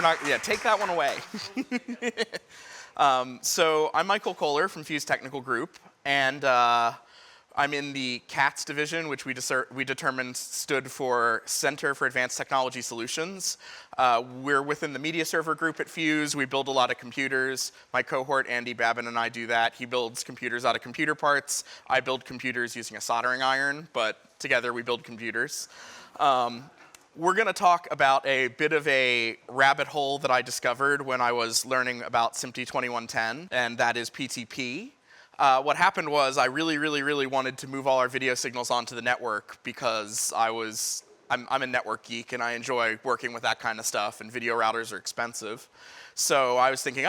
We're not, yeah, take that one away. So I'm Michael Kohler from Fuse Technical Group, and I'm in the CATS division, which we determined stood for Center for Advanced Technology Solutions. We're within the media server group at Fuse. We build a lot of computers. My cohort, Andy Babin, and I do that. He builds computers out of computer parts. I build computers using a soldering iron, but together we build computers. We're going to talk about a bit of a rabbit hole that I discovered when I was learning about SMPTE 2110, and that is PTP. What happened was I really wanted to move all our video signals onto the network because I'm a network geek and I enjoy working with that kind of stuff, and video routers are expensive. So I was thinking,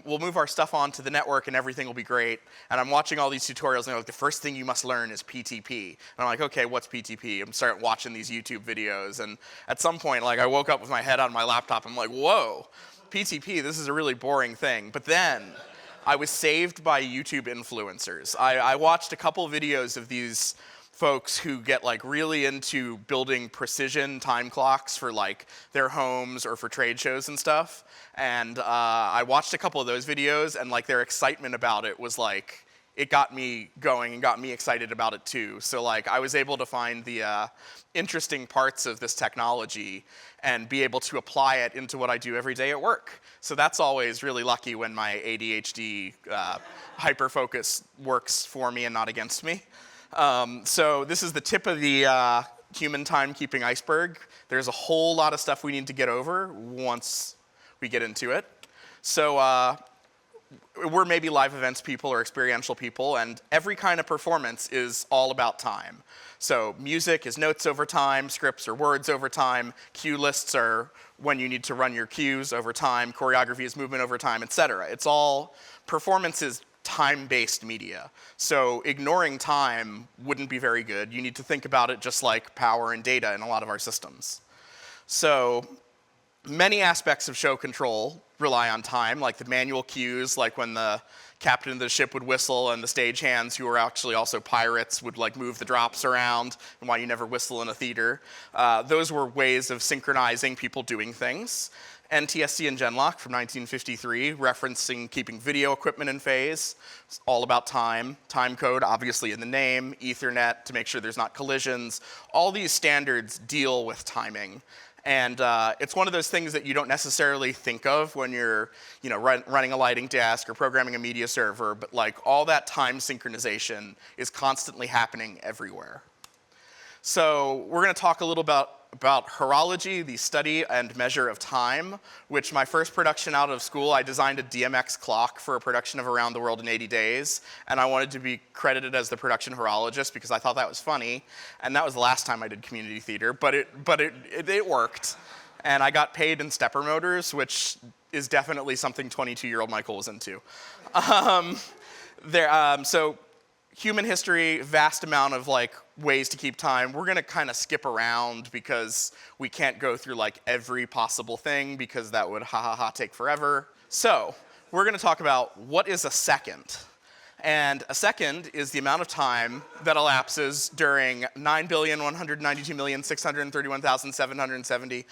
we'll move our stuff onto the network and everything will be great. And I'm watching all these tutorials and they're like, the first thing you must learn is PTP. And I'm like, okay, what's PTP? I'm starting watching these YouTube videos, and at some point, like, I woke up with my head on my laptop. I'm like, whoa, PTP, this is a really boring thing. But then I was saved by YouTube influencers. I watched a couple videos of these folks who get like really into building precision time clocks for like their homes or for trade shows and stuff. And I watched a couple of those videos, and like their excitement about it was like, it got me going and got me excited about it too. So like I was able to find the interesting parts of this technology and be able to apply it into what I do every day at work. So that's always really lucky when my ADHD hyperfocus works for me and not against me. So this is the tip of the human timekeeping iceberg. There's a whole lot of stuff we need to get over once we get into it. So we're maybe live events people or experiential people, and every kind of performance is all about time. So music is notes over time, scripts are words over time, cue lists are when you need to run your cues over time, choreography is movement over time, etc. It's all, performance is time-based media. So ignoring time wouldn't be very good. You need to think about it just like power and data in a lot of our systems. So many aspects of show control rely on time, like the manual cues, like when the captain of the ship would whistle and the stagehands, who are actually also pirates, would like move the drops around, and why you never whistle in a theater. Those were ways of synchronizing people doing things. NTSC and Genlock from 1953, referencing keeping video equipment in phase. It's all about time. Time code, obviously in the name. Ethernet, to make sure there's not collisions. All these standards deal with timing. And it's one of those things that you don't necessarily think of when you're running a lighting desk or programming a media server, but like all that time synchronization is constantly happening everywhere. So we're going to talk a little about horology, the study and measure of time, which my first production out of school, I designed a DMX clock for a production of Around the World in 80 Days, and I wanted to be credited as the production horologist because I thought that was funny, and that was the last time I did community theater, but it worked. And I got paid in stepper motors, which is definitely something 22-year-old Michael was into. So human history, vast amount of like ways to keep time. We're going to kind of skip around because we can't go through like every possible thing because that would take forever. So we're going to talk about what is a second. And a second is the amount of time that elapses during 9,192,631,770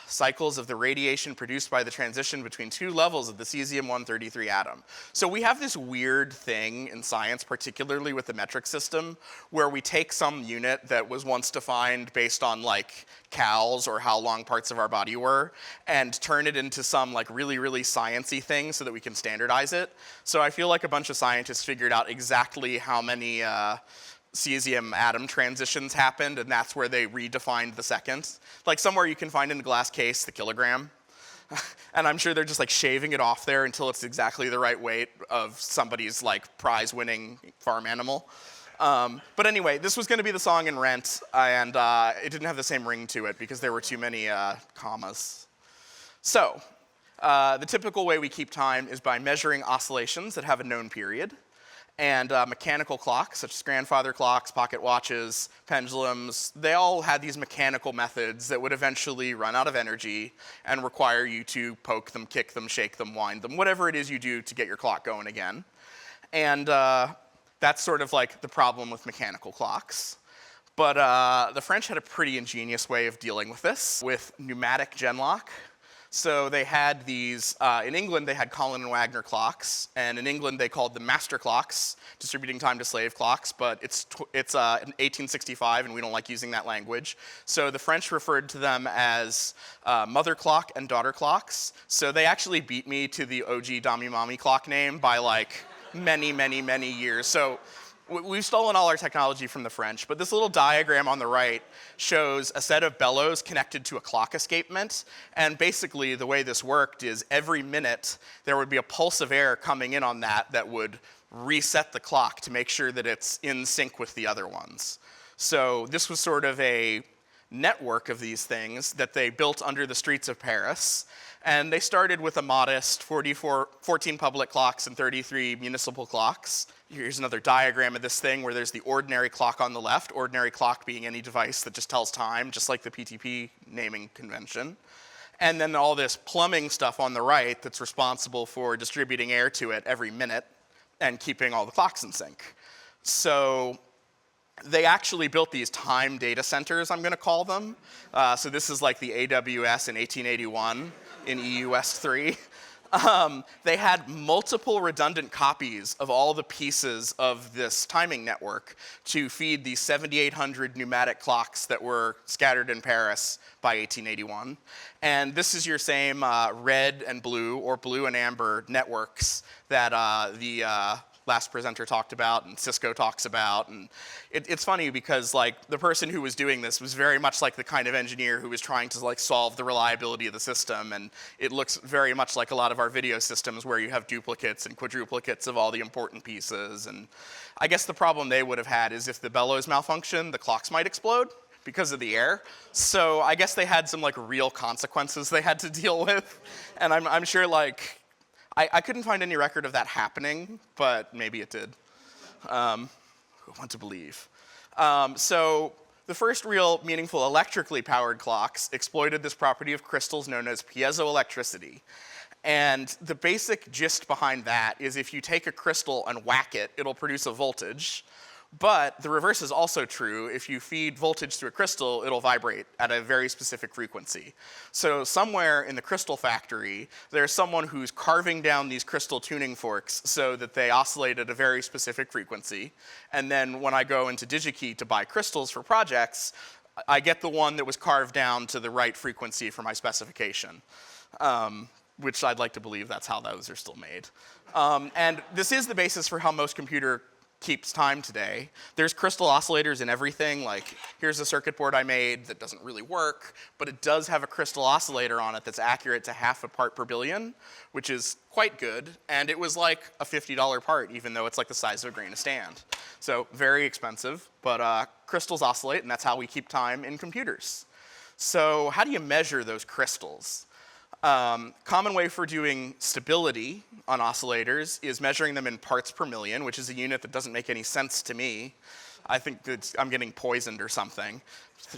cycles of the radiation produced by the transition between two levels of the cesium-133 atom. So we have this weird thing in science, particularly with the metric system, where we take some unit that was once defined based on like cals or how long parts of our body were, and turn it into some like really science-y thing so that we can standardize it. So I feel like a bunch of scientists figured out exactly how many cesium atom transitions happened, and that's where they redefined the second. Like somewhere you can find in a glass case the kilogram, and I'm sure they're just like shaving it off there until it's exactly the right weight of somebody's like prize-winning farm animal. But anyway, this was going to be the song in Rent, and it didn't have the same ring to it because there were too many commas. So the typical way we keep time is by measuring oscillations that have a known period. And mechanical clocks, such as grandfather clocks, pocket watches, pendulums, they all had these mechanical methods that would eventually run out of energy and require you to poke them, kick them, shake them, wind them, whatever it is you do to get your clock going again. And that's sort of like the problem with mechanical clocks. But the French had a pretty ingenious way of dealing with this, with pneumatic Genlock. So they had these, in England they had Collin and Wagner clocks, and in England they called them master clocks, distributing time to slave clocks, but it's 1865 and we don't like using that language. So the French referred to them as mother clock and daughter clocks. So they actually beat me to the OG Dami Mami clock name by like many, many, many years. So we've stolen all our technology from the French, but this little diagram on the right shows a set of bellows connected to a clock escapement. And basically the way this worked is every minute there would be a pulse of air coming in on that would reset the clock to make sure that it's in sync with the other ones. So this was sort of a network of these things that they built under the streets of Paris. And they started with a modest 14 public clocks and 33 municipal clocks. Here's another diagram of this thing where there's the ordinary clock on the left, ordinary clock being any device that just tells time, just like the PTP naming convention. And then all this plumbing stuff on the right that's responsible for distributing air to it every minute and keeping all the clocks in sync. So they actually built these time data centers, I'm going to call them. So this is like the AWS in 1881 in EUS 3. They had multiple redundant copies of all the pieces of this timing network to feed the 7,800 pneumatic clocks that were scattered in Paris by 1881. And this is your same red and blue, or blue and amber networks that the last presenter talked about and Cisco talks about. And it's funny because like the person who was doing this was very much like the kind of engineer who was trying to like solve the reliability of the system. And it looks very much like a lot of our video systems where you have duplicates and quadruplicates of all the important pieces. And I guess the problem they would have had is if the bellows malfunction, the clocks might explode because of the air. So I guess they had some like real consequences they had to deal with. And I'm sure like, I couldn't find any record of that happening, but maybe it did. Who want to believe? So the first real meaningful electrically powered clocks exploited this property of crystals known as piezoelectricity. And the basic gist behind that is if you take a crystal and whack it, it'll produce a voltage. But the reverse is also true. If you feed voltage to a crystal, it'll vibrate at a very specific frequency. So somewhere in the crystal factory, there's someone who's carving down these crystal tuning forks so that they oscillate at a very specific frequency. And then when I go into DigiKey to buy crystals for projects, I get the one that was carved down to the right frequency for my specification, which I'd like to believe that's how those are still made. And this is the basis for how most computer keeps time today. There's crystal oscillators in everything. Like, here's a circuit board I made that doesn't really work, but it does have a crystal oscillator on it that's accurate to half a part per billion, which is quite good. And it was like a $50 part, even though it's like the size of a grain of sand. So very expensive, but crystals oscillate, and that's how we keep time in computers. So how do you measure those crystals? Common way for doing stability on oscillators is measuring them in parts per million, which is a unit that doesn't make any sense to me. I think that I'm getting poisoned or something.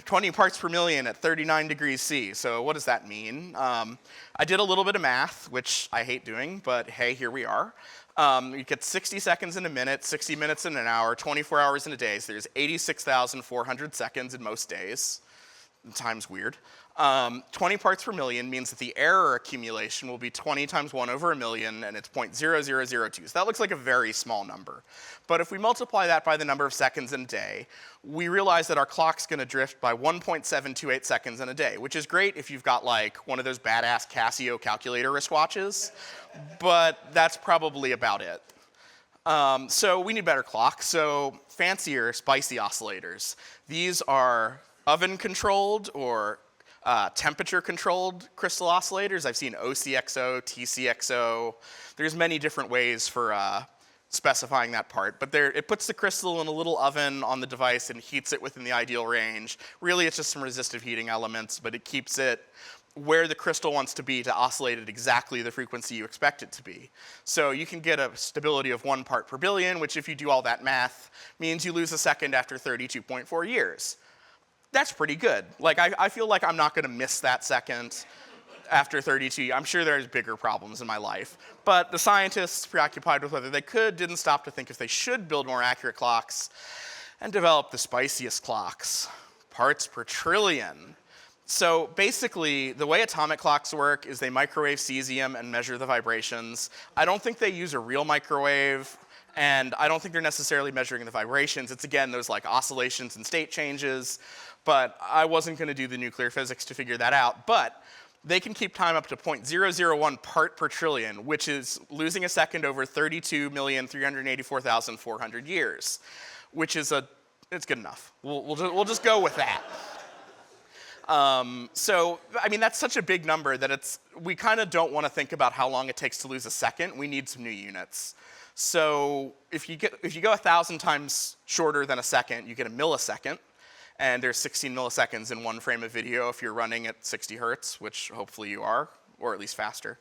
20 parts per million at 39 degrees C. So what does that mean? I did a little bit of math, which I hate doing, but hey, here we are. You get 60 seconds in a minute, 60 minutes in an hour, 24 hours in a day. So there's 86,400 seconds in most days. Time's weird. 20 parts per million means that the error accumulation will be 20 times 1 over a million, and it's 0.0002. So that looks like a very small number. But if we multiply that by the number of seconds in a day, we realize that our clock's going to drift by 1.728 seconds in a day, which is great if you've got like one of those badass Casio calculator wristwatches, but that's probably about it. So we need better clocks, so fancier, spicy oscillators. These are oven-controlled or temperature-controlled crystal oscillators. I've seen OCXO, TCXO. There's many different ways for specifying that part, but it puts the crystal in a little oven on the device and heats it within the ideal range. Really, it's just some resistive heating elements, but it keeps it where the crystal wants to be to oscillate at exactly the frequency you expect it to be. So you can get a stability of 1 part per billion, which if you do all that math, means you lose a second after 32.4 years. That's pretty good. Like, I feel like I'm not going to miss that second after 32. I'm sure there's bigger problems in my life. But the scientists, preoccupied with whether they could, didn't stop to think if they should build more accurate clocks and develop the spiciest clocks. Parts per trillion. So basically, the way atomic clocks work is they microwave cesium and measure the vibrations. I don't think they use a real microwave, and I don't think they're necessarily measuring the vibrations. It's, again, those like oscillations and state changes, but I wasn't going to do the nuclear physics to figure that out. But they can keep time up to 0.001 part per trillion, which is losing a second over 32,384,400 years, which is it's good enough. We'll just go with that. So, I mean, that's such a big number that we kind of don't want to think about how long it takes to lose a second. We need some new units. So if you go 1,000 times shorter than a second, you get a millisecond. And there's 16 milliseconds in one frame of video if you're running at 60 hertz, which hopefully you are, or at least faster.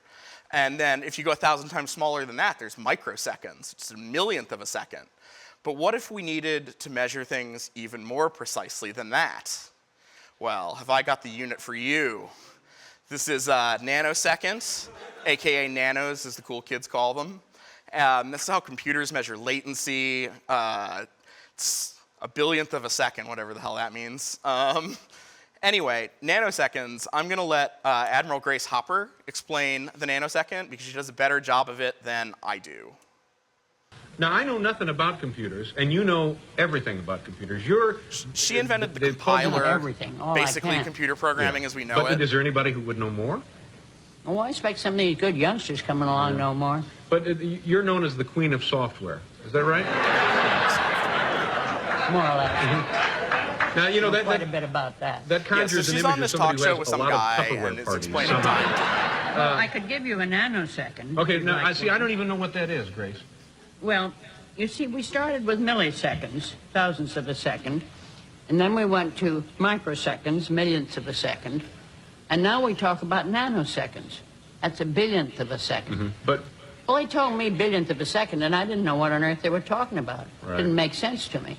And then if you go 1,000 times smaller than that, there's microseconds. It's a millionth of a second. But what if we needed to measure things even more precisely than that? Well, have I got the unit for you? This is nanoseconds, aka nanos as the cool kids call them. This is how computers measure latency. It's a billionth of a second, whatever the hell that means. Anyway, nanoseconds, I'm going to let Admiral Grace Hopper explain the nanosecond because she does a better job of it than I do. Now, I know nothing about computers, and you know everything about computers. She invented the compiler, everything. basically computer programming as we know it. Is there anybody who would know more? Well, I expect some of these good youngsters coming along know more. But you're known as the queen of software. Is that right? More or less. Mm-hmm. Now, you know, quite a bit about that. That conjures so an she's image on this of talk somebody show who with has some a lot guy of Tupperware and is parties. explaining time. Well, I could give you a nanosecond. Okay, now, I see. I don't even know what that is, Grace. Well, you see, we started with milliseconds, thousandths of a second, and then we went to microseconds, millionths of a second, and now we talk about nanoseconds. That's a billionth of a second. Mm-hmm. But well, they told me billionth of a second, and I didn't know what on earth they were talking about. Right. It didn't make sense to me.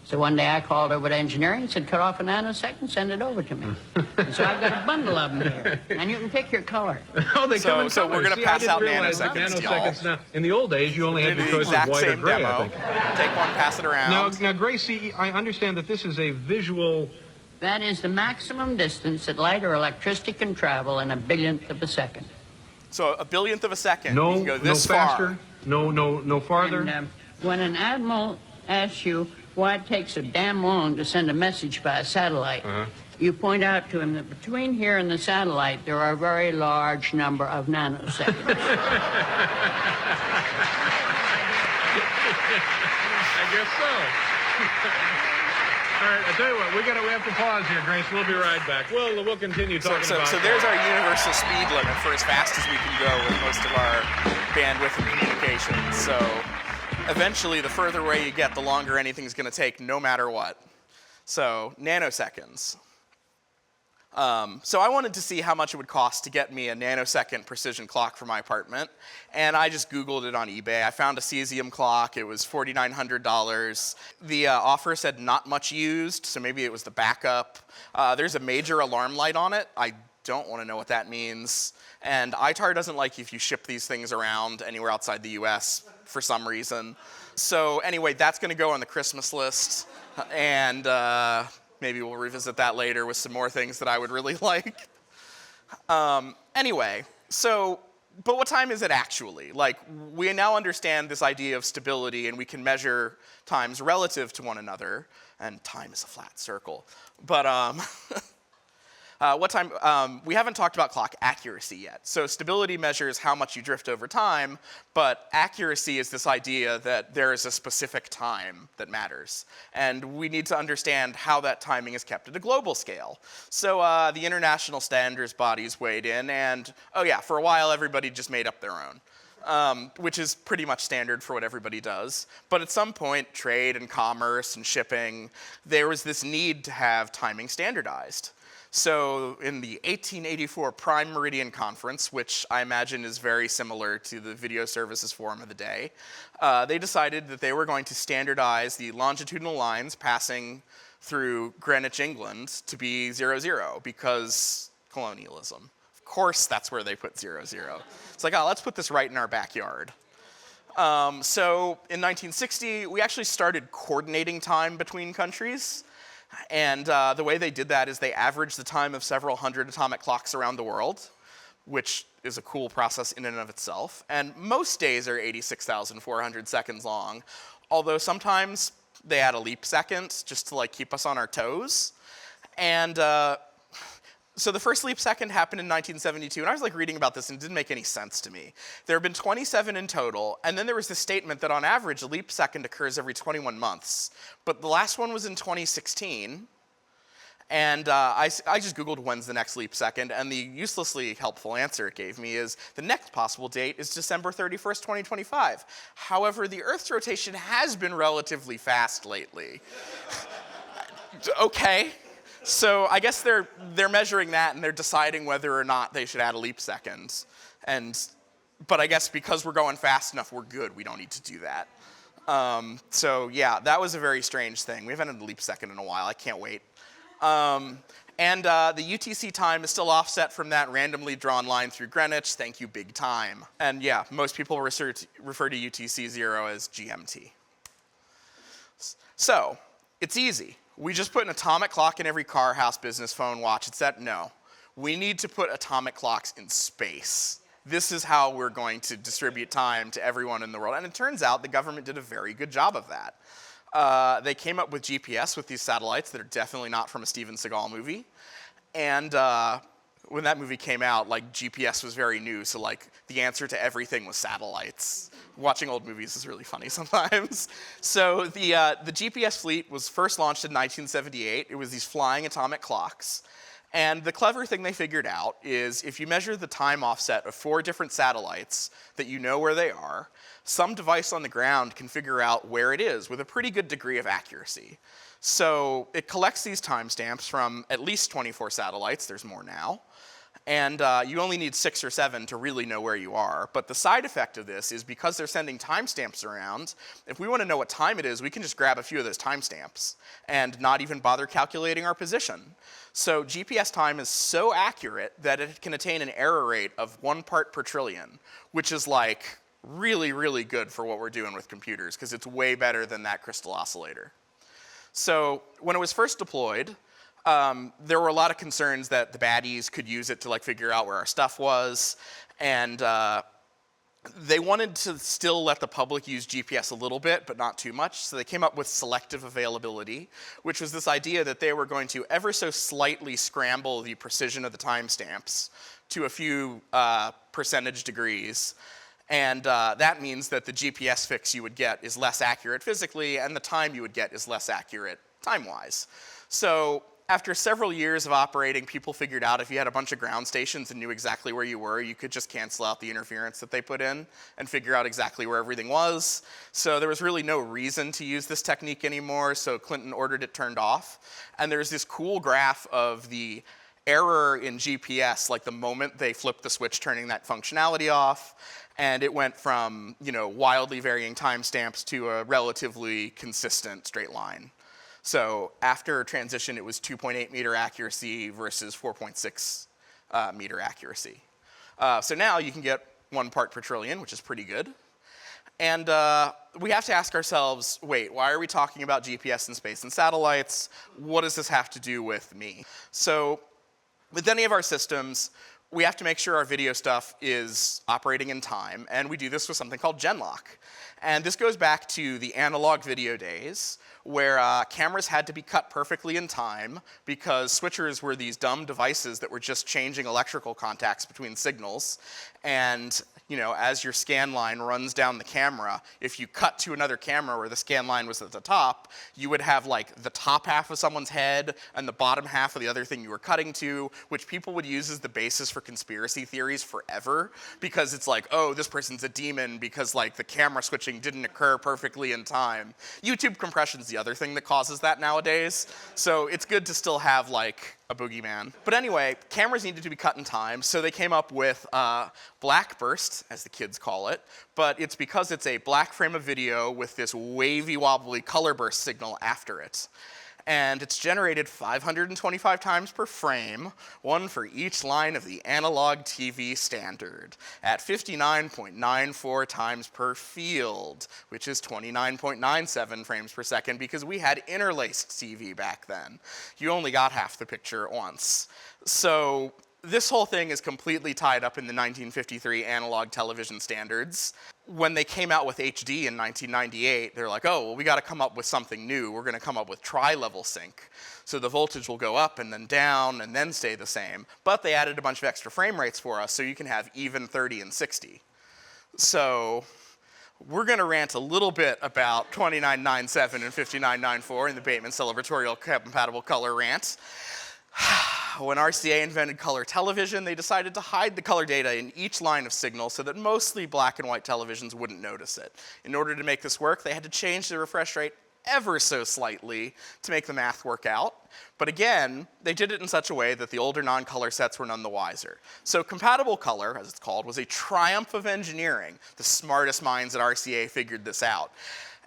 So one day I called over to engineering and said, cut off a nanosecond, send it over to me. And so I've got a bundle of them here, and you can pick your color. oh, they come in So colors. we're going to pass out nanoseconds. y'all. Now, in the old days, you only had the choice of white or gray, I think. Take one, pass it around. Now, Grace, I understand that this is a visual... That is the maximum distance that light or electricity can travel in a billionth of a second. So a billionth of a second, No, you can go no this faster, far. no farther. And when an admiral asks you why it takes so damn long to send a message by a satellite, you point out to him that between here and the satellite, there are a very large number of nanoseconds. I guess so. All right, I tell you what, we have to pause here, Grace. We'll be right back. We'll continue talking about. So there's our universal speed limit for as fast as we can go with most of our bandwidth and communications. So eventually, the further away you get, the longer anything's going to take, no matter what. So nanoseconds. So I wanted to see how much it would cost to get me a nanosecond precision clock for my apartment, and I just Googled it on eBay. I found a cesium clock. It was $4,900. The offer said not much used, so maybe it was the backup. There's a major alarm light on it. I don't want to know what that means. And ITAR doesn't like if you ship these things around anywhere outside the US for some reason. So anyway, that's going to go on the Christmas list, and maybe we'll revisit that later with some more things that I would really like. Anyway, but what time is it actually? Like, we now understand this idea of stability, and we can measure times relative to one another, and time is a flat circle. But what time? We haven't talked about clock accuracy yet. So stability measures how much you drift over time, but accuracy is this idea that there is a specific time that matters. And we need to understand how that timing is kept at a global scale. So the international standards bodies weighed in, and oh yeah, for a while everybody just made up their own. Which is pretty much standard for what everybody does. But at some point, trade and commerce and shipping, there was this need to have timing standardized. So in the 1884 Prime Meridian Conference, which I imagine is very similar to the Video Services Forum of the day, they decided that they were going to standardize the longitudinal lines passing through Greenwich, England, to be 00, because colonialism. Of course that's where they put 00. It's like, oh, let's put this right in our backyard. So in 1960, we actually started coordinating time between countries. And the way they did that is they averaged the time of several hundred atomic clocks around the world, which is a cool process in and of itself. And most days are 86,400 seconds long, although sometimes they add a leap second just to like keep us on our toes. And so the first leap second happened in 1972, and I was like reading about this and it didn't make any sense to me. There have been 27 in total, and then there was this statement that on average a leap second occurs every 21 months. But the last one was in 2016, and I just Googled when's the next leap second, and the uselessly helpful answer it gave me is the next possible date is December 31st, 2025. However, the Earth's rotation has been relatively fast lately. Okay. So I guess they're measuring that and they're deciding whether or not they should add a leap second. But I guess because we're going fast enough, we're good. We don't need to do that. So yeah, that was a very strange thing. We haven't had a leap second in a while. I can't wait. The UTC time is still offset from that randomly drawn line through Greenwich. Thank you, big time. And yeah, most people refer to UTC 0 as GMT. So it's easy. We just put an atomic clock in every car, house, business, phone, watch, etc. No. We need to put atomic clocks in space. This is how we're going to distribute time to everyone in the world. And it turns out the government did a very good job of that. They came up with GPS with these satellites that are definitely not from a Steven Seagal movie. And when that movie came out, like GPS was very new, so like the answer to everything was satellites. Watching old movies is really funny sometimes. So the GPS fleet was first launched in 1978. It was these flying atomic clocks. And the clever thing they figured out is if you measure the time offset of 4 different satellites that you know where they are, some device on the ground can figure out where it is with a pretty good degree of accuracy. So it collects these timestamps from at least 24 satellites. There's more now. And you only need 6 or 7 to really know where you are. But the side effect of this is because they're sending timestamps around, if we want to know what time it is, we can just grab a few of those timestamps and not even bother calculating our position. So GPS time is so accurate that it can attain an error rate of 1 part per trillion, which is like really, really good for what we're doing with computers, because it's way better than that crystal oscillator. So when it was first deployed, there were a lot of concerns that the baddies could use it to like figure out where our stuff was, and they wanted to still let the public use GPS a little bit, but not too much, so they came up with selective availability, which was this idea that they were going to ever so slightly scramble the precision of the timestamps to a few percentage degrees. And that means that the GPS fix you would get is less accurate physically, and the time you would get is less accurate time-wise. So after several years of operating, people figured out if you had a bunch of ground stations and knew exactly where you were, you could just cancel out the interference that they put in and figure out exactly where everything was. So there was really no reason to use this technique anymore, so Clinton ordered it turned off. And there's this cool graph of the error in GPS, like the moment they flipped the switch turning that functionality off, and it went from, you know, wildly varying timestamps to a relatively consistent straight line. So after transition, it was 2.8 meter accuracy versus 4.6 meter accuracy. So now you can get 1 part per trillion, which is pretty good. And we have to ask ourselves, wait, why are we talking about GPS and space and satellites? What does this have to do with me? So with any of our systems, we have to make sure our video stuff is operating in time, and we do this with something called Genlock. And this goes back to the analog video days, where cameras had to be cut perfectly in time because switchers were these dumb devices that were just changing electrical contacts between signals. And you know, as your scan line runs down the camera, if you cut to another camera where the scan line was at the top, you would have like the top half of someone's head and the bottom half of the other thing you were cutting to, which people would use as the basis for conspiracy theories forever, because it's like, oh, this person's a demon because like the camera switching didn't occur perfectly in time. YouTube compression's the other thing that causes that nowadays, so it's good to still have like a boogeyman. But anyway, cameras needed to be cut in time, so they came up with black burst, as the kids call it, but it's because it's a black frame of video with this wavy, wobbly color burst signal after it. and it's generated 525 times per frame, one for each line of the analog TV standard, at 59.94 times per field, which is 29.97 frames per second because we had interlaced TV back then. You only got half the picture at once. So this whole thing is completely tied up in the 1953 analog television standards. When they came out with HD in 1998, they're like, oh, well, we got to come up with something new. We're going to come up with tri-level sync. So the voltage will go up and then down and then stay the same. But they added a bunch of extra frame rates for us so you can have even 30 and 60. So we're going to rant a little bit about 2997 and 5994 in the Bateman celebratorial compatible color rant. When RCA invented color television, they decided to hide the color data in each line of signal so that mostly black and white televisions wouldn't notice it. In order to make this work, they had to change the refresh rate ever so slightly to make the math work out. But again, they did it in such a way that the older non-color sets were none the wiser. So compatible color, as it's called, was a triumph of engineering. The smartest minds at RCA figured this out.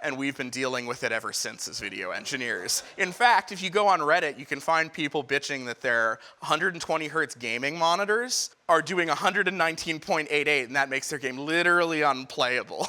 And we've been dealing with it ever since as video engineers. In fact, if you go on Reddit, you can find people bitching that their 120 hertz gaming monitors are doing 119.88, and that makes their game literally unplayable.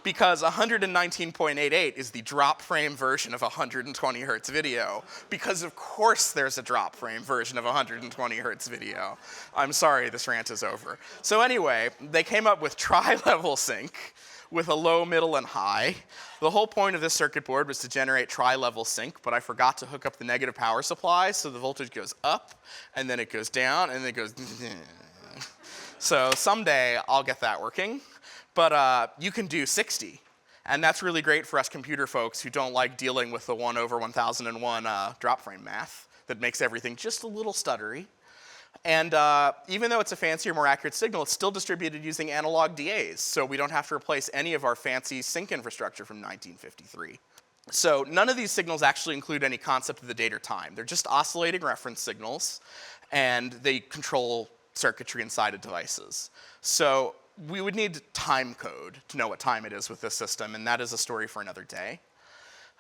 Because 119.88 is the drop frame version of 120 hertz video. Because of course there's a drop frame version of 120 hertz video. I'm sorry, this rant is over. So anyway, they came up with tri-level sync with a low, middle, and high. The whole point of this circuit board was to generate tri-level sync, but I forgot to hook up the negative power supply, so the voltage goes up, and then it goes down, and then it goes So someday I'll get that working, but you can do 60. And that's really great for us computer folks who don't like dealing with the 1 over 1001 drop frame math that makes everything just a little stuttery. And even though it's a fancier, more accurate signal, it's still distributed using analog DAs, so we don't have to replace any of our fancy sync infrastructure from 1953. So none of these signals actually include any concept of the date or time. They're just oscillating reference signals, and they control circuitry inside of devices. So we would need time code to know what time it is with this system, and that is a story for another day.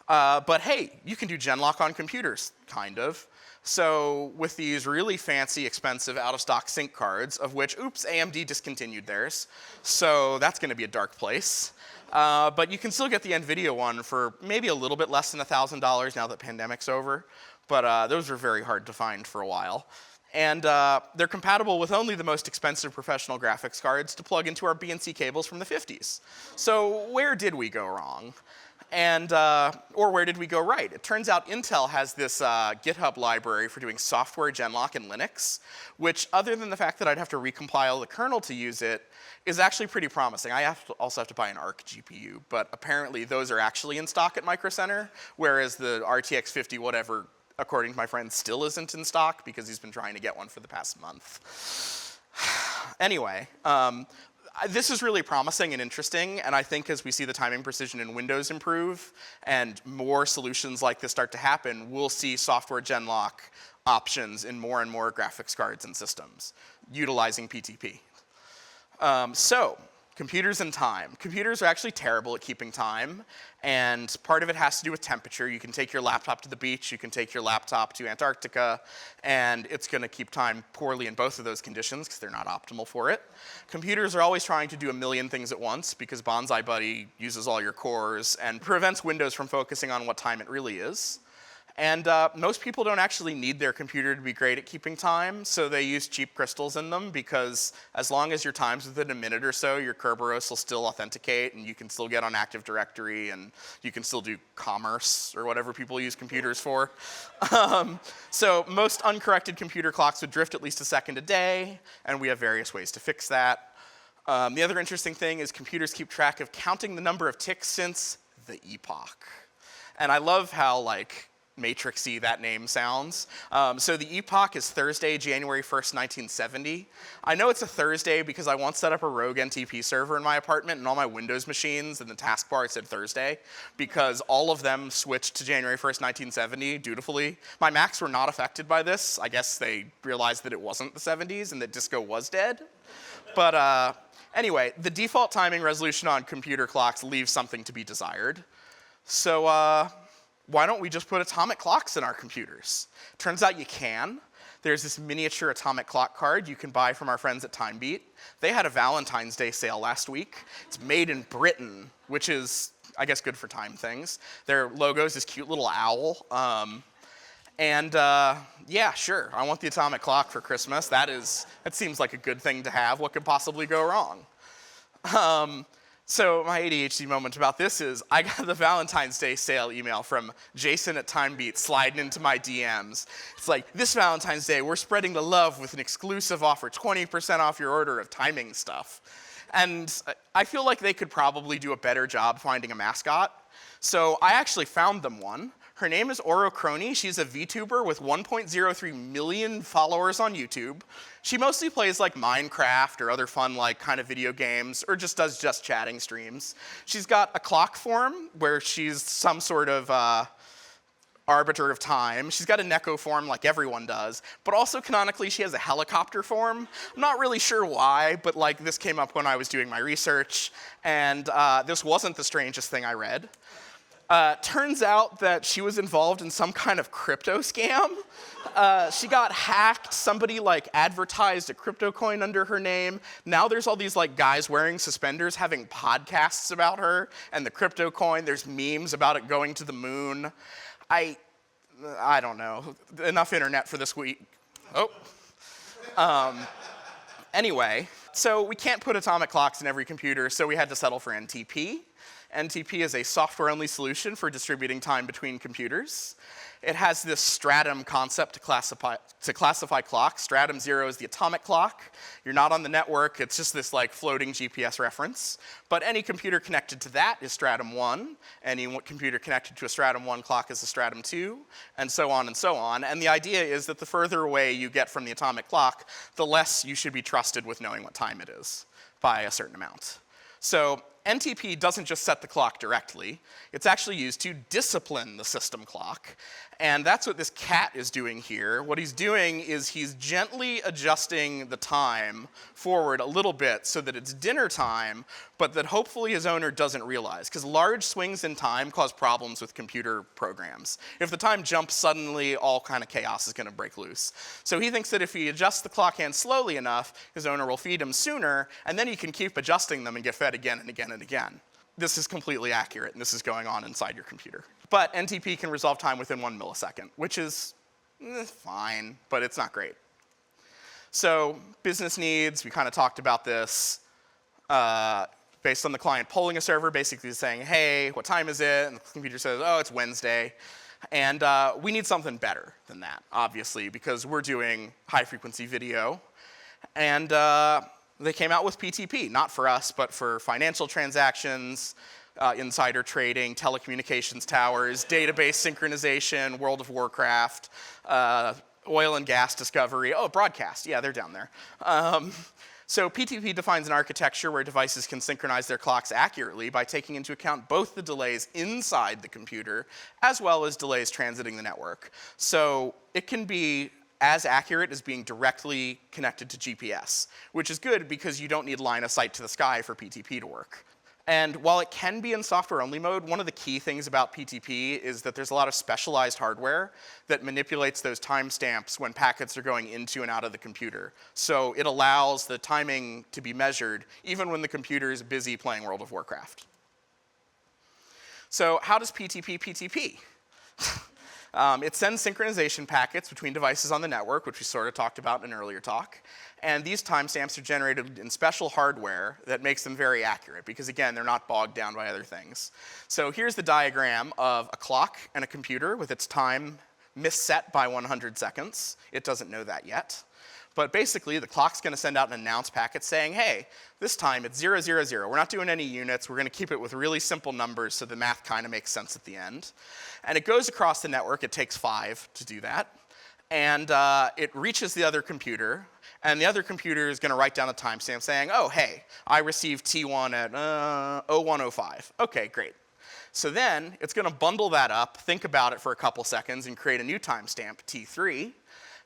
But hey, you can do Genlock on computers, kind of. So with these really fancy, expensive, out-of-stock sync cards, of which, oops, AMD discontinued theirs, so that's going to be a dark place. But you can still get the NVIDIA one for maybe a little bit less than $1,000 now that pandemic's over, but those are very hard to find for a while. And they're compatible with only the most expensive professional graphics cards to plug into our BNC cables from the 50s. So where did we go wrong? And, or where did we go right? It turns out Intel has this GitHub library for doing software Genlock in Linux, which other than the fact that I'd have to recompile the kernel to use it, is actually pretty promising. I also have to buy an ARC GPU, but apparently those are actually in stock at Micro Center, whereas the RTX 50 whatever, according to my friend, still isn't in stock because he's been trying to get one for the past month. Anyway, this is really promising and interesting, and I think as we see the timing precision in Windows improve and more solutions like this start to happen, we'll see software Genlock options in more and more graphics cards and systems utilizing PTP. So, computers and time. Computers are actually terrible at keeping time, and part of it has to do with temperature. You can take your laptop to the beach, you can take your laptop to Antarctica, and it's going to keep time poorly in both of those conditions because they're not optimal for it. Computers are always trying to do a million things at once because Bonsai Buddy uses all your cores and prevents Windows from focusing on what time it really is. And most people don't actually need their computer to be great at keeping time, so they use cheap crystals in them because as long as your time's within a minute or so, your Kerberos will still authenticate and you can still get on Active Directory and you can still do commerce or whatever people use computers for. So most uncorrected computer clocks would drift at least a second a day, and we have various ways to fix that. The other interesting thing is computers keep track of counting the number of ticks since the epoch. And I love how, like, matrixy that name sounds. So the epoch is Thursday, January 1st, 1970. I know it's a Thursday because I once set up a rogue NTP server in my apartment and all my Windows machines in the taskbar it said Thursday because all of them switched to January 1st, 1970 dutifully. My Macs were not affected by this. I guess they realized that it wasn't the 70s and that disco was dead. But anyway, the default timing resolution on computer clocks leaves something to be desired. So why don't we just put atomic clocks in our computers? Turns out you can. There's this miniature atomic clock card you can buy from our friends at TimeBeat. They had a Valentine's Day sale last week. It's made in Britain, which is, I guess, good for time things. Their logo is this cute little owl. Yeah, sure, I want the atomic clock for Christmas. That seems like a good thing to have. What could possibly go wrong? So my ADHD moment about this is I got the Valentine's Day sale email from Jason at TimeBeat sliding into my DMs. It's like, this Valentine's Day, we're spreading the love with an exclusive offer, 20% off your order of timing stuff. And I feel like they could probably do a better job finding a mascot. So I actually found them one. Her name is Oro Crony. She's a VTuber with 1.03 million followers on YouTube. She mostly plays like Minecraft or other fun like kind of video games, or just does just chatting streams. She's got a clock form where she's some sort of arbiter of time. She's got a Neko form like everyone does, but also canonically she has a helicopter form. I'm not really sure why, but like this came up when I was doing my research, and this wasn't the strangest thing I read. Turns out that she was involved in some kind of crypto scam. She got hacked. Somebody like advertised a crypto coin under her name. Now there's all these like guys wearing suspenders having podcasts about her and the crypto coin. There's memes about it going to the moon. I don't know. Enough internet for this week. Anyway, so we can't put atomic clocks in every computer, so we had to settle for NTP. NTP is a software-only solution for distributing time between computers. It has this stratum concept to classify clocks. Stratum 0 is the atomic clock. You're not on the network. It's just this like floating GPS reference. But any computer connected to that is stratum 1. Any computer connected to a stratum 1 clock is a stratum 2, and so on and so on. And the idea is that the further away you get from the atomic clock, the less you should be trusted with knowing what time it is by a certain amount. So NTP doesn't just set the clock directly. It's actually used to discipline the system clock. And that's what this cat is doing here. What he's doing is he's gently adjusting the time forward a little bit so that it's dinner time, but that hopefully his owner doesn't realize, because large swings in time cause problems with computer programs. If the time jumps suddenly, all kind of chaos is going to break loose. So he thinks that if he adjusts the clock hand slowly enough, his owner will feed him sooner, and then he can keep adjusting them and get fed again and again and again. This is completely accurate, and this is going on inside your computer. But NTP can resolve time within 1 millisecond, which is fine, but it's not great. So business needs, we kind of talked about this. Based on the client polling a server, basically saying, hey, what time is it? And the computer says, oh, it's Wednesday. And we need something better than that, obviously, because we're doing high-frequency video. And they came out with PTP, not for us, but for financial transactions, insider trading, telecommunications towers, database synchronization, World of Warcraft, oil and gas discovery. Oh, broadcast. Yeah, they're down there. So PTP defines an architecture where devices can synchronize their clocks accurately by taking into account both the delays inside the computer as well as delays transiting the network. So it can be as accurate as being directly connected to GPS, which is good because you don't need line of sight to the sky for PTP to work. And while it can be in software-only mode, one of the key things about PTP is that there's a lot of specialized hardware that manipulates those timestamps when packets are going into and out of the computer. So it allows the timing to be measured even when the computer is busy playing World of Warcraft. So how does PTP PTP? It sends synchronization packets between devices on the network, which we sort of talked about in an earlier talk. And these timestamps are generated in special hardware that makes them very accurate because, again, they're not bogged down by other things. So here's the diagram of a clock and a computer with its time misset by 100 seconds. It doesn't know that yet. But basically, the clock's going to send out an announce packet saying, hey, this time it's 000. We're not doing any units. We're going to keep it with really simple numbers so the math kind of makes sense at the end. And it goes across the network. It takes 5 to do that. And it reaches the other computer. And the other computer is going to write down a timestamp saying, oh, hey, I received T1 at 01:05. OK, great. So then it's going to bundle that up, think about it for a couple seconds, and create a new timestamp, T3.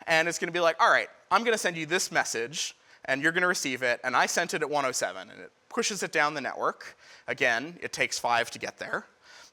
And it's going to be like, all right, I'm going to send you this message, and you're going to receive it. And I sent it at 1:07, and it pushes it down the network. Again, it takes 5 to get there.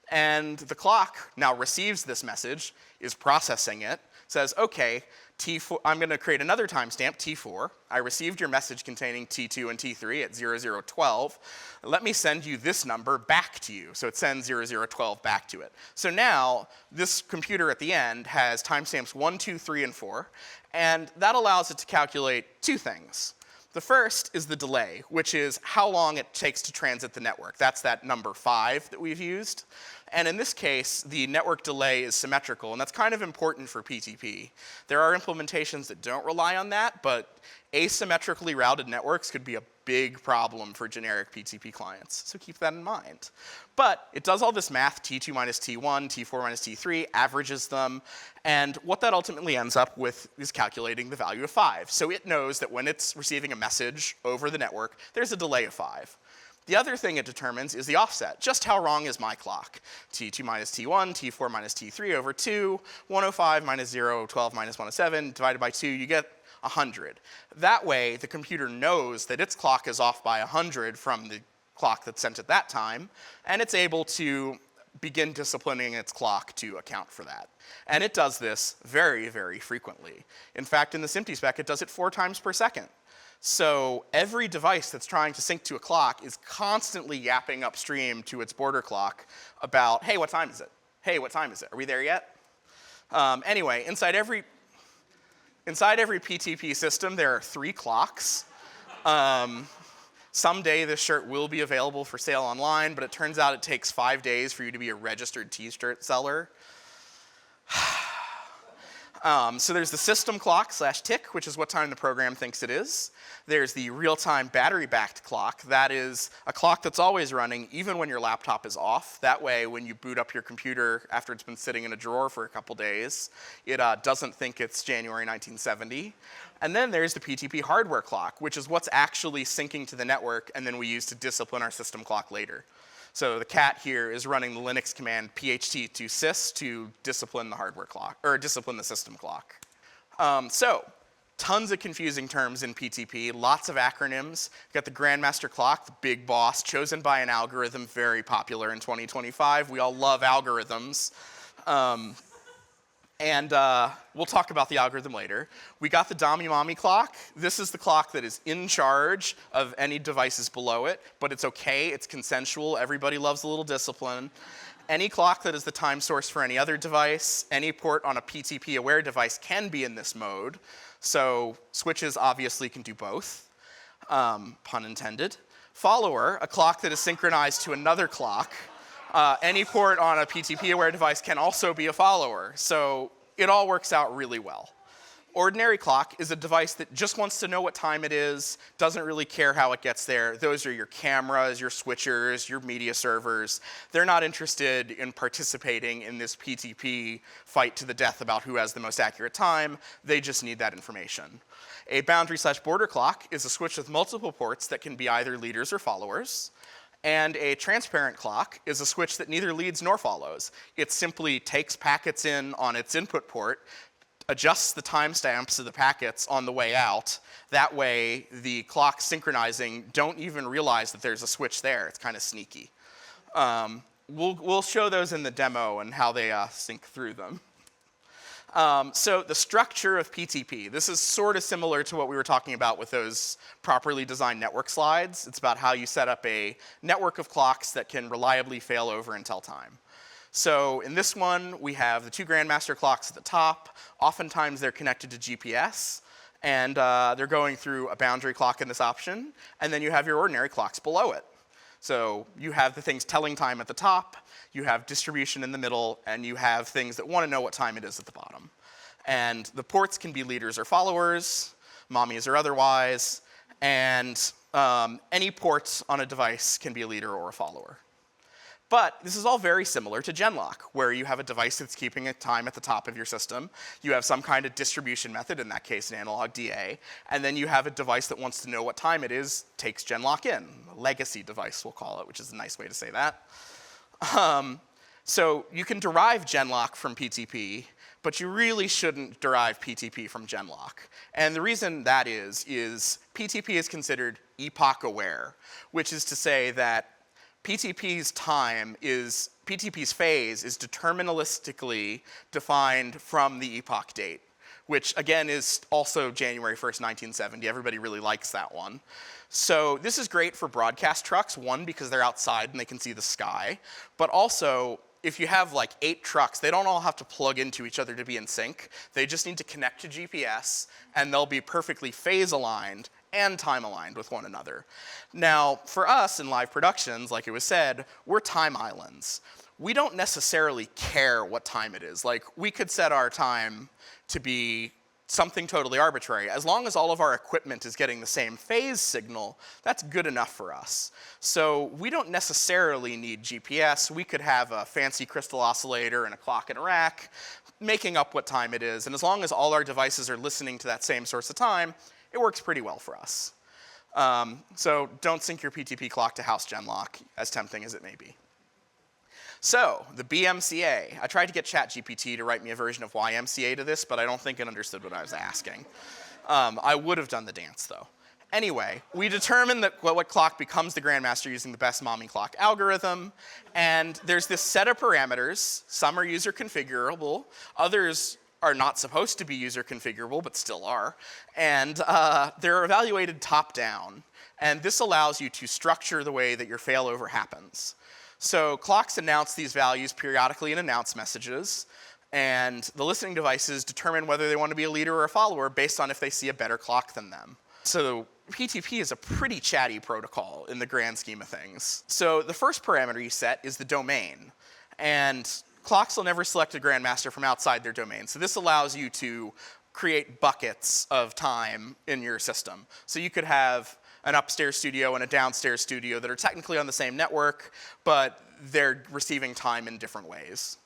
And the clock now receives this message, is processing it, says, okay, T4, I'm going to create another timestamp, T4. I received your message containing T2 and T3 at 0012. Let me send you this number back to you. So it sends 0012 back to it. So now this computer at the end has timestamps 1, 2, 3, and 4. And that allows it to calculate two things. The first is the delay, which is how long it takes to transit the network. That's that number 5 that we've used. And in this case, the network delay is symmetrical, and that's kind of important for PTP. There are implementations that don't rely on that, but asymmetrically routed networks could be a big problem for generic PTP clients, so keep that in mind. But it does all this math, T2 minus T1, T4 minus T3, averages them, and what that ultimately ends up with is calculating the value of 5. So it knows that when it's receiving a message over the network, there's a delay of 5. The other thing it determines is the offset. Just how wrong is my clock? T2 minus T1, T4 minus T3 over 2, 105 minus 0, 12 minus 107, divided by 2, you get 100. That way, the computer knows that its clock is off by 100 from the clock that's sent at that time, and it's able to begin disciplining its clock to account for that. And it does this very, very frequently. In fact, in the SMPTE spec, it does it 4 times per second. So every device that's trying to sync to a clock is constantly yapping upstream to its border clock about, hey, what time is it? Hey, what time is it? Are we there yet? Anyway, inside every PTP system, there are 3 clocks. Someday this shirt will be available for sale online, but it turns out it takes 5 days for you to be a registered t-shirt seller. So there's the system clock / tick, which is what time the program thinks it is. There's the real-time battery-backed clock. That is a clock that's always running even when your laptop is off. That way, when you boot up your computer after it's been sitting in a drawer for a couple days, it doesn't think it's January 1970. And then there's the PTP hardware clock, which is what's actually syncing to the network and then we use to discipline our system clock later. So the cat here is running the Linux command pht to sys to discipline the hardware clock, or discipline the system clock. So tons of confusing terms in PTP, lots of acronyms. You've got the Grandmaster clock, the big boss, chosen by an algorithm, very popular in 2025. We all love algorithms. And we'll talk about the algorithm later. We got the Dami-Mami clock. This is the clock that is in charge of any devices below it, but it's okay, it's consensual, everybody loves a little discipline. Any clock that is the time source for any other device, any port on a PTP-aware device can be in this mode. So switches obviously can do both, pun intended. Follower, a clock that is synchronized to another clock. Any port on a PTP-aware device can also be a follower, so it all works out really well. Ordinary clock is a device that just wants to know what time it is, doesn't really care how it gets there. Those are your cameras, your switchers, your media servers. They're not interested in participating in this PTP fight to the death about who has the most accurate time. They just need that information. A boundary / border clock is a switch with multiple ports that can be either leaders or followers. And a transparent clock is a switch that neither leads nor follows. It simply takes packets in on its input port, adjusts the timestamps of the packets on the way out. That way, the clocks synchronizing don't even realize that there's a switch there. It's kind of sneaky. We'll show those in the demo and how they sync through them. So the structure of PTP, this is sort of similar to what we were talking about with those properly designed network slides. It's about how you set up a network of clocks that can reliably fail over and tell time. So in this one, we have the 2 Grandmaster clocks at the top. Oftentimes they're connected to GPS, and they're going through a boundary clock in this option, and then you have your ordinary clocks below it. So you have the things telling time at the top, you have distribution in the middle, and you have things that want to know what time it is at the bottom. And the ports can be leaders or followers, mommies or otherwise, and any ports on a device can be a leader or a follower. But this is all very similar to Genlock, where you have a device that's keeping a time at the top of your system. You have some kind of distribution method, in that case an analog DA, and then you have a device that wants to know what time it is, takes Genlock in. A legacy device, we'll call it, which is a nice way to say that. So you can derive Genlock from PTP, but you really shouldn't derive PTP from Genlock. And the reason that is PTP is considered epoch aware, which is to say that PTP's phase is deterministically defined from the epoch date, which again is also January 1st, 1970. Everybody really likes that one. So this is great for broadcast trucks, one, because they're outside and they can see the sky, but also if you have like 8 trucks, they don't all have to plug into each other to be in sync. They just need to connect to GPS and they'll be perfectly phase aligned and time aligned with one another. Now, for us in live productions, like it was said, we're time islands. We don't necessarily care what time it is. Like, we could set our time to be something totally arbitrary. As long as all of our equipment is getting the same phase signal, that's good enough for us. So we don't necessarily need GPS. We could have a fancy crystal oscillator and a clock in a rack, making up what time it is. And as long as all our devices are listening to that same source of time, it works pretty well for us. So don't sync your PTP clock to house gen lock, as tempting as it may be. So, the BMCA. I tried to get ChatGPT to write me a version of YMCA to this, but I don't think it understood what I was asking. I would have done the dance, though. Anyway, we determined that what clock becomes the grandmaster using the best mommy clock algorithm, and there's this set of parameters. Some are user configurable, others are not supposed to be user configurable, but still are, and they're evaluated top-down, and this allows you to structure the way that your failover happens. So clocks announce these values periodically in announce messages, and the listening devices determine whether they want to be a leader or a follower based on if they see a better clock than them. So PTP is a pretty chatty protocol in the grand scheme of things. So the first parameter you set is the domain, and clocks will never select a grandmaster from outside their domain. So this allows you to create buckets of time in your system. So you could have an upstairs studio and a downstairs studio that are technically on the same network, but they're receiving time in different ways.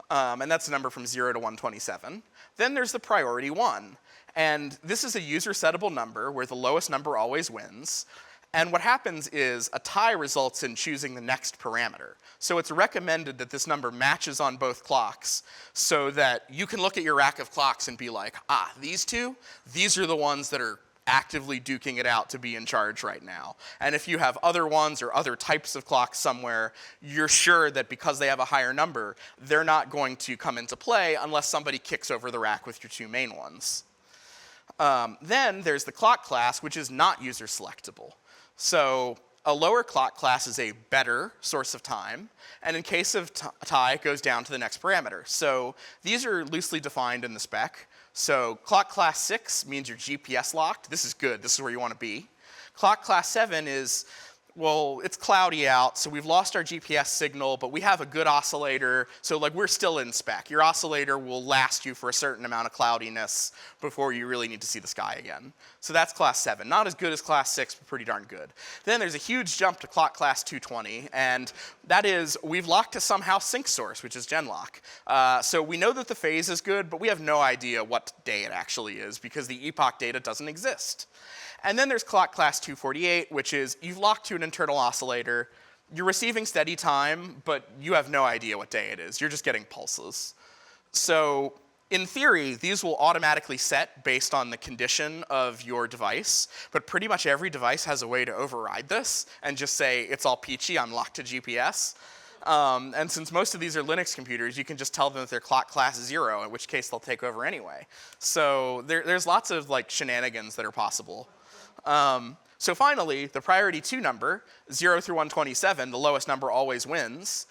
And that's a number from 0 to 127. Then there's the priority 1. And this is a user-settable number where the lowest number always wins. And what happens is a tie results in choosing the next parameter. So it's recommended that this number matches on both clocks so that you can look at your rack of clocks and be like, these two, these are the ones that are actively duking it out to be in charge right now. And if you have other ones or other types of clocks somewhere, you're sure that because they have a higher number, they're not going to come into play unless somebody kicks over the rack with your 2 main ones. Then there's the clock class, which is not user selectable. So a lower clock class is a better source of time, and in case of tie, it goes down to the next parameter. So these are loosely defined in the spec. So clock class 6 means you're GPS locked. This is good. This is where you want to be. Clock class 7 is, well, it's cloudy out, so we've lost our GPS signal, but we have a good oscillator, so like we're still in spec. Your oscillator will last you for a certain amount of cloudiness before you really need to see the sky again. So that's class 7. Not as good as class 6, but pretty darn good. Then there's a huge jump to clock class 220, and that is we've locked to somehow sync source, which is genlock. So we know that the phase is good, but we have no idea what day it actually is because the epoch data doesn't exist. And then there's clock class 248, which is you've locked to an internal oscillator, you're receiving steady time, but you have no idea what day it is. You're just getting pulses. So in theory, these will automatically set based on the condition of your device, but pretty much every device has a way to override this and just say, it's all peachy, I'm locked to GPS. And since most of these are Linux computers, you can just tell them that they're clock class 0, in which case they'll take over anyway. So there's lots of like shenanigans that are possible. So finally, the priority 2 number, 0 through 127, the lowest number always wins.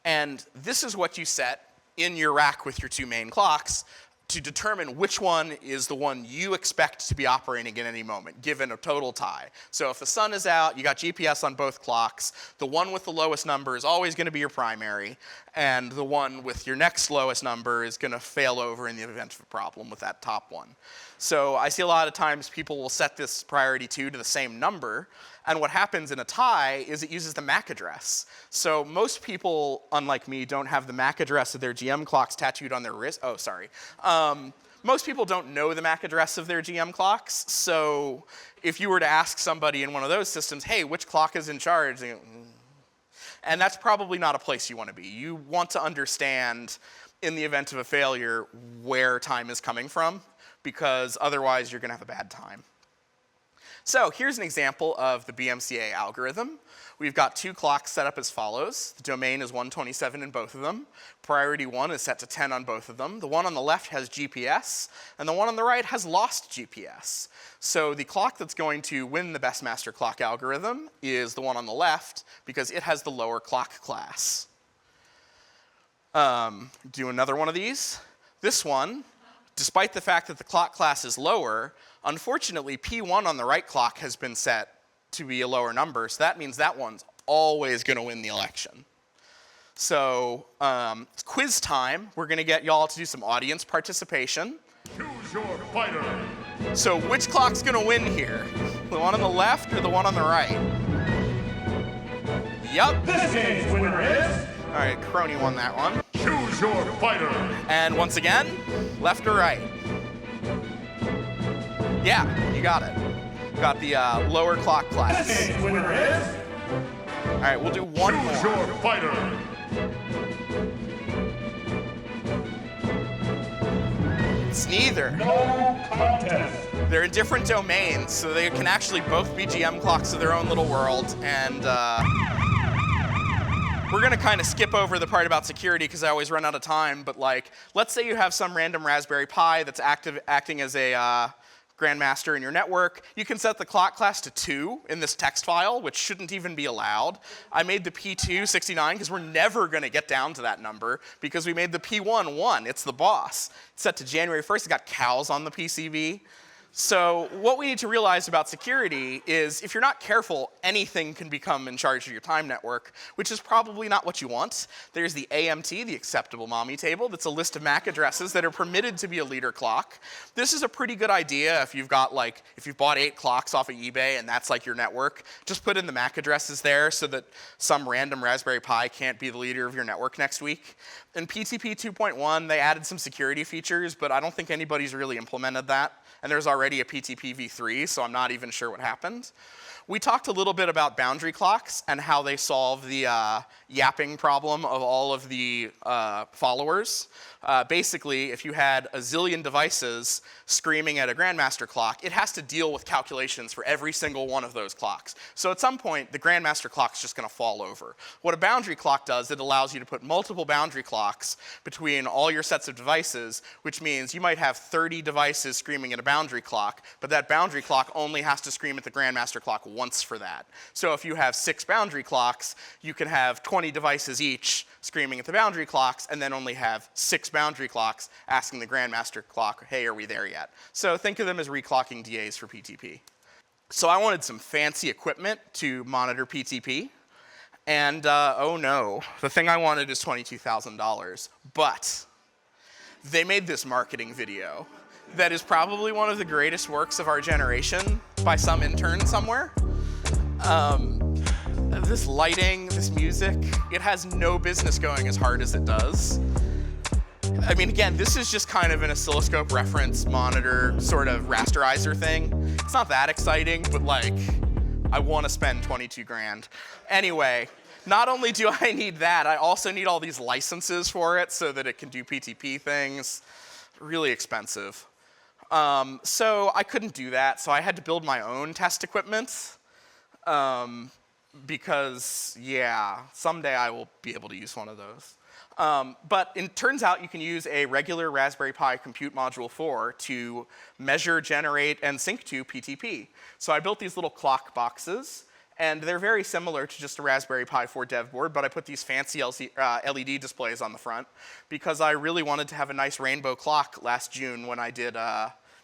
And this is what you set in your rack with your 2 main clocks to determine which one is the one you expect to be operating at any moment, given a total tie. So if the sun is out, you got GPS on both clocks, the one with the lowest number is always going to be your primary, and the one with your next lowest number is going to fail over in the event of a problem with that top one. So I see a lot of times people will set this priority 2 to the same number, and what happens in a tie is it uses the MAC address. So most people, unlike me, don't have the MAC address of their GM clocks tattooed on their wrist. Oh, sorry. Most people don't know the MAC address of their GM clocks, so if you were to ask somebody in one of those systems, hey, which clock is in charge? And that's probably not a place you want to be. You want to understand, in the event of a failure, where time is coming from, because otherwise you're going to have a bad time. So here's an example of the BMCA algorithm. We've got two clocks set up as follows. The domain is 127 in both of them. Priority 1 is set to 10 on both of them. The one on the left has GPS, and the one on the right has lost GPS. So the clock that's going to win the best master clock algorithm is the one on the left, because it has the lower clock class. Do another one of these. This one, despite the fact that the clock class is lower, unfortunately, P1 on the right clock has been set to be a lower number, so that means that one's always going to win the election. So it's quiz time. We're going to get y'all to do some audience participation. Choose your fighter. So which clock's going to win here? The one on the left or the one on the right? Yup. This game's winner is... All right, Crony won that one. Choose your fighter. And once again, left or right? Yeah, you got it. Got the lower clock class. This game's winner is... All right, we'll do one more. Choose your fighter. It's neither. No contest. They're in different domains, so they can actually both be GM clocks of their own little world. And we're gonna kind of skip over the part about security because I always run out of time. But like, let's say you have some random Raspberry Pi that's acting as a grandmaster in your network. You can set the clock class to 2 in this text file, which shouldn't even be allowed. I made the P2 69 because we're never going to get down to that number because we made the P1 1. It's the boss. It's set to January 1st. It's got cows on the PCB. So what we need to realize about security is if you're not careful, anything can become in charge of your time network, which is probably not what you want. There's the AMT, the acceptable mommy table. That's a list of MAC addresses that are permitted to be a leader clock. This is a pretty good idea if you've got if you've bought 8 clocks off of eBay and that's like your network. Just put in the MAC addresses there so that some random Raspberry Pi can't be the leader of your network next week. In PTP 2.1, they added some security features, but I don't think anybody's really implemented that. And there's already a PTP v3, so I'm not even sure what happened. We talked a little bit about boundary clocks and how they solve the yapping problem of all of the followers. Basically, if you had a zillion devices screaming at a grandmaster clock, it has to deal with calculations for every single one of those clocks. So at some point, the grandmaster clock's just going to fall over. What a boundary clock does, it allows you to put multiple boundary clocks between all your sets of devices, which means you might have 30 devices screaming at a boundary clock, but that boundary clock only has to scream at the grandmaster clock once for that. So if you have 6 boundary clocks, you can have 20 devices each screaming at the boundary clocks, and then only have 6 boundary clocks asking the grandmaster clock, hey, are we there yet? So think of them as reclocking DAs for PTP. So I wanted some fancy equipment to monitor PTP, and oh no, the thing I wanted is $22,000, but they made this marketing video that is probably one of the greatest works of our generation by some intern somewhere. This lighting, this music, it has no business going as hard as it does. I mean, again, this is just kind of an oscilloscope reference monitor sort of rasterizer thing. It's not that exciting, but like, I want to spend 22 grand. Anyway, not only do I need that, I also need all these licenses for it so that it can do PTP things. Really expensive. So I couldn't do that, so I had to build my own test equipment. Because, yeah, someday I will be able to use one of those. But it turns out you can use a regular Raspberry Pi Compute Module 4 to measure, generate, and sync to PTP. So I built these little clock boxes, and they're very similar to just a Raspberry Pi 4 dev board, but I put these fancy LED displays on the front because I really wanted to have a nice rainbow clock last June when I did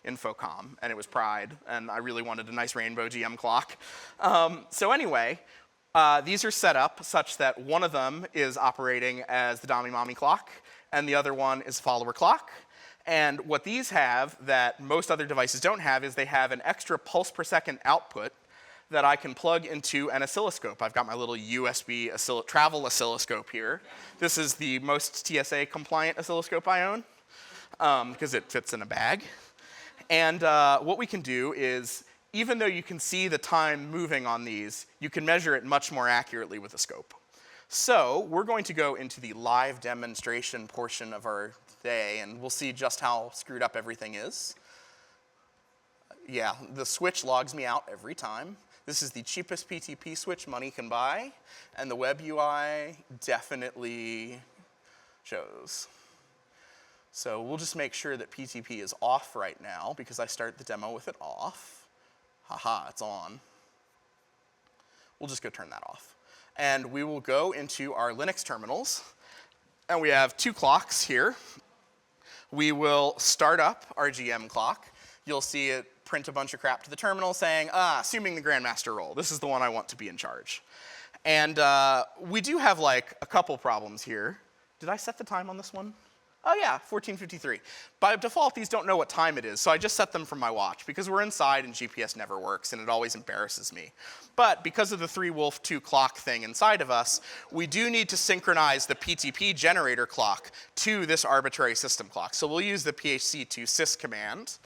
Infocom, and it was Pride, and I really wanted a nice rainbow GM clock. So anyway, these are set up such that one of them is operating as the Dommy Mommy clock, and the other one is follower clock. And what these have that most other devices don't have is they have an extra pulse per second output that I can plug into an oscilloscope. I've got my little USB travel oscilloscope here. This is the most TSA compliant oscilloscope I own because it fits in a bag. And what we can do is, even though you can see the time moving on these, you can measure it much more accurately with a scope. So we're going to go into the live demonstration portion of our day, and we'll see just how screwed up everything is. Yeah, the switch logs me out every time. This is the cheapest PTP switch money can buy, and the web UI definitely shows. So we'll just make sure that PTP is off right now because I start the demo with it off. Haha, it's on. We'll just go turn that off. And we will go into our Linux terminals, and we have 2 clocks here. We will start up our GM clock. You'll see it print a bunch of crap to the terminal saying, assuming the Grandmaster role. This is the one I want to be in charge. And we do have like a couple problems here. Did I set the time on this one? Oh yeah, 14:53. By default, these don't know what time it is, so I just set them from my watch because we're inside and GPS never works and it always embarrasses me. But because of the 3-wolf 2 clock thing inside of us, we do need to synchronize the PTP generator clock to this arbitrary system clock. So we'll use the phc2sys command.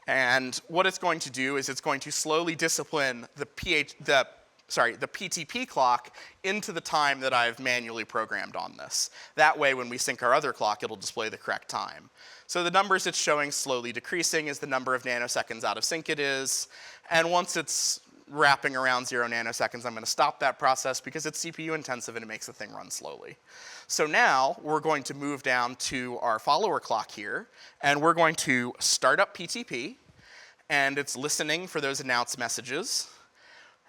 And what it's going to do is it's going to slowly discipline the PTP clock into the time that I've manually programmed on this. That way, when we sync our other clock, it'll display the correct time. So the numbers it's showing slowly decreasing is the number of nanoseconds out of sync it is. And once it's wrapping around 0 nanoseconds, I'm going to stop that process because it's CPU intensive and it makes the thing run slowly. So now we're going to move down to our follower clock here, and we're going to start up PTP, and it's listening for those announce messages.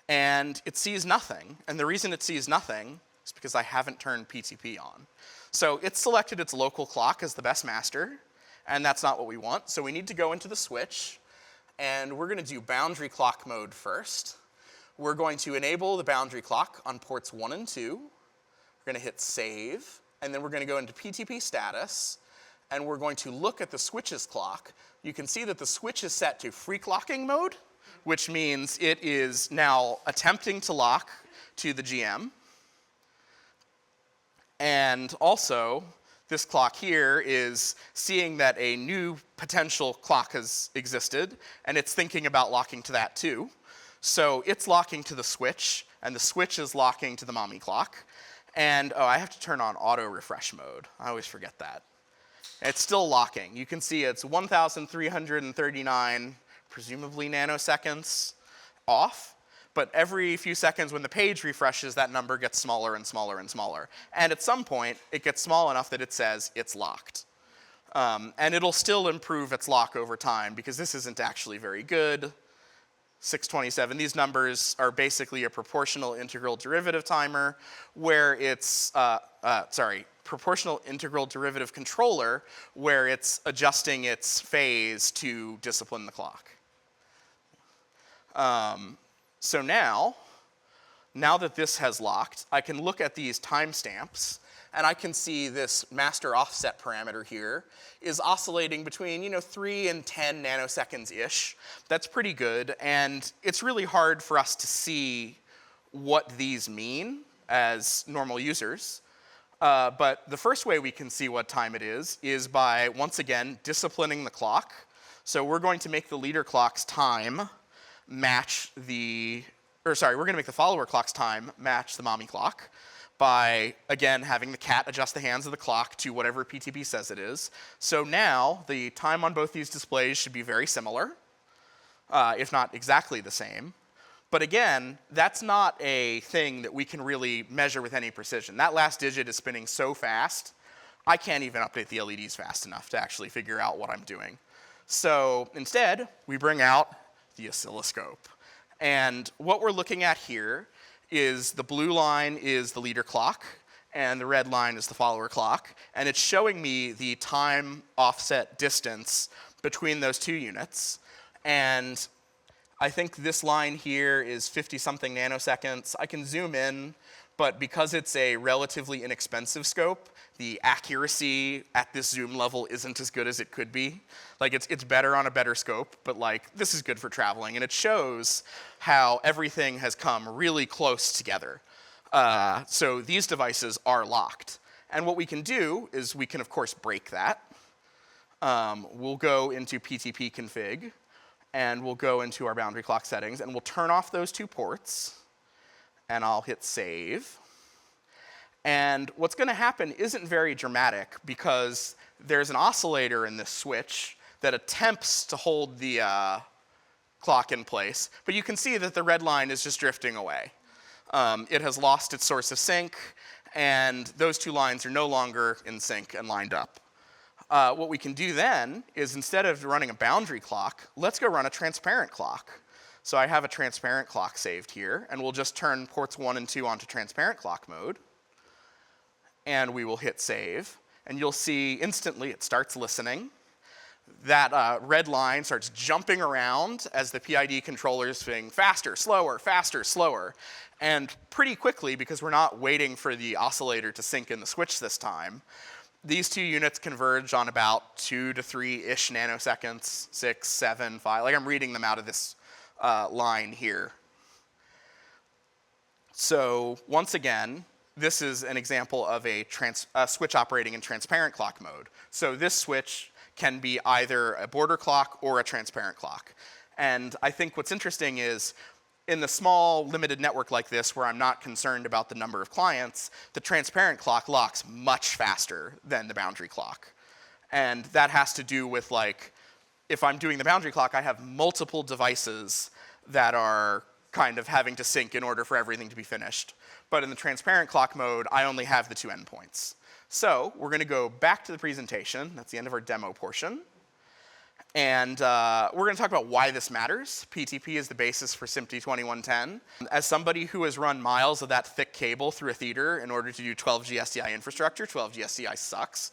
And it sees nothing. And the reason it sees nothing is because I haven't turned PTP on. So it's selected its local clock as the best master, and that's not what we want. So we need to go into the switch, and we're going to do boundary clock mode first. We're going to enable the boundary clock on ports 1 and 2. We're going to hit save, and then we're going to go into PTP status, and we're going to look at the switch's clock. You can see that the switch is set to free clocking mode, which means it is now attempting to lock to the GM. And also, this clock here is seeing that a new potential clock has existed, and it's thinking about locking to that too. So it's locking to the switch, and the switch is locking to the mommy clock. And I have to turn on auto refresh mode. I always forget that. It's still locking. You can see it's 1,339 presumably nanoseconds off, but every few seconds when the page refreshes, that number gets smaller and smaller and smaller. And at some point, it gets small enough that it says it's locked. And it'll still improve its lock over time because this isn't actually very good. 627, these numbers are basically a proportional integral derivative timer where it's, proportional integral derivative controller where it's adjusting its phase to discipline the clock. So now that this has locked, I can look at these timestamps, and I can see this master offset parameter here is oscillating between 3 and 10 nanoseconds-ish. That's pretty good, and it's really hard for us to see what these mean as normal users. But the first way we can see what time it is by, once again, disciplining the clock. So we're going to make the leader clock's time match we're going to make the follower clock's time match the mommy clock by, again, having the cat adjust the hands of the clock to whatever PTP says it is. So now the time on both these displays should be very similar, if not exactly the same. But again, that's not a thing that we can really measure with any precision. That last digit is spinning so fast, I can't even update the LEDs fast enough to actually figure out what I'm doing. So instead, we bring out the oscilloscope. And what we're looking at here is the blue line is the leader clock, and the red line is the follower clock. And it's showing me the time offset distance between those two units. And I think this line here is 50-something nanoseconds. I can zoom in, but because it's a relatively inexpensive scope, the accuracy at this zoom level isn't as good as it could be. Like, it's better on a better scope, but like, this is good for traveling. And it shows how everything has come really close together. So these devices are locked. And what we can do is we can, of course, break that. We'll go into PTP config, and we'll go into our boundary clock settings, and we'll turn off those 2 ports, and I'll hit save. And what's going to happen isn't very dramatic because there's an oscillator in this switch that attempts to hold the clock in place. But you can see that the red line is just drifting away. It has lost its source of sync, and those two lines are no longer in sync and lined up. What we can do then is, instead of running a boundary clock, let's go run a transparent clock. So I have a transparent clock saved here, and we'll just turn ports 1 and 2 onto transparent clock mode. And we will hit save, and you'll see instantly it starts listening. That red line starts jumping around as the PID controller is saying faster, slower, faster, slower. And pretty quickly, because we're not waiting for the oscillator to sync in the switch this time, these two units converge on about 2 to 3-ish nanoseconds, 6, 7, 5. Like, I'm reading them out of this line here. So once again, this is an example of a switch operating in transparent clock mode. So this switch can be either a border clock or a transparent clock. And I think what's interesting is, in the small, limited network like this, where I'm not concerned about the number of clients, the transparent clock locks much faster than the boundary clock. And that has to do with, like, if I'm doing the boundary clock, I have multiple devices that are kind of having to sync in order for everything to be finished. But in the transparent clock mode, I only have the 2 endpoints. So we're going to go back to the presentation. That's the end of our demo portion. And we're going to talk about why this matters. PTP is the basis for SMPTE 2110. As somebody who has run miles of that thick cable through a theater in order to do 12G SDI infrastructure, 12G SDI sucks.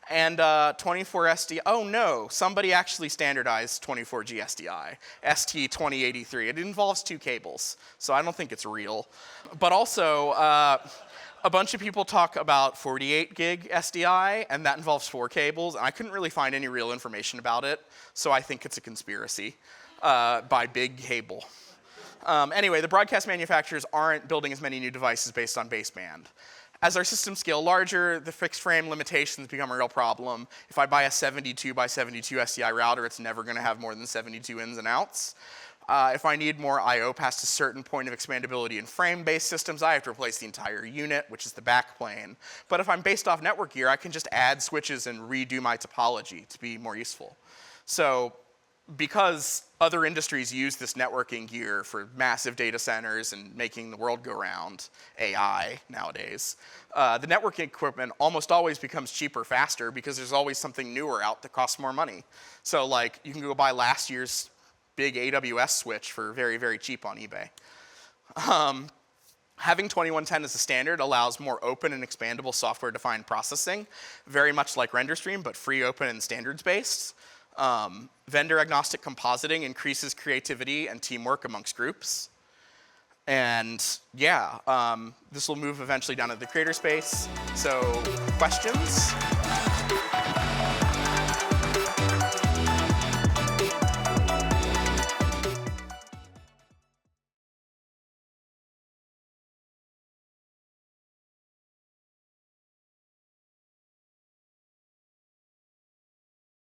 And 24 SDI, oh no, somebody actually standardized 24G SDI, ST2083. It involves 2 cables, so I don't think it's real. But also, a bunch of people talk about 48 gig SDI, and that involves 4 cables, and I couldn't really find any real information about it, so I think it's a conspiracy by Big Cable. Anyway, the broadcast manufacturers aren't building as many new devices based on baseband. As our systems scale larger, the fixed frame limitations become a real problem. If I buy a 72 by 72 SDI router, it's never going to have more than 72 ins and outs. If I need more I/O past a certain point of expandability in frame-based systems, I have to replace the entire unit, which is the backplane. But if I'm based off network gear, I can just add switches and redo my topology to be more useful. So because other industries use this networking gear for massive data centers and making the world go round, AI nowadays, the networking equipment almost always becomes cheaper faster because there's always something newer out that costs more money. So, like, you can go buy last year's big AWS switch for very, very cheap on eBay. Having 2110 as a standard allows more open and expandable software-defined processing, very much like RenderStream, but free, open, and standards-based. Vendor-agnostic compositing increases creativity and teamwork amongst groups. And yeah, this will move eventually down to the creator space. So, questions?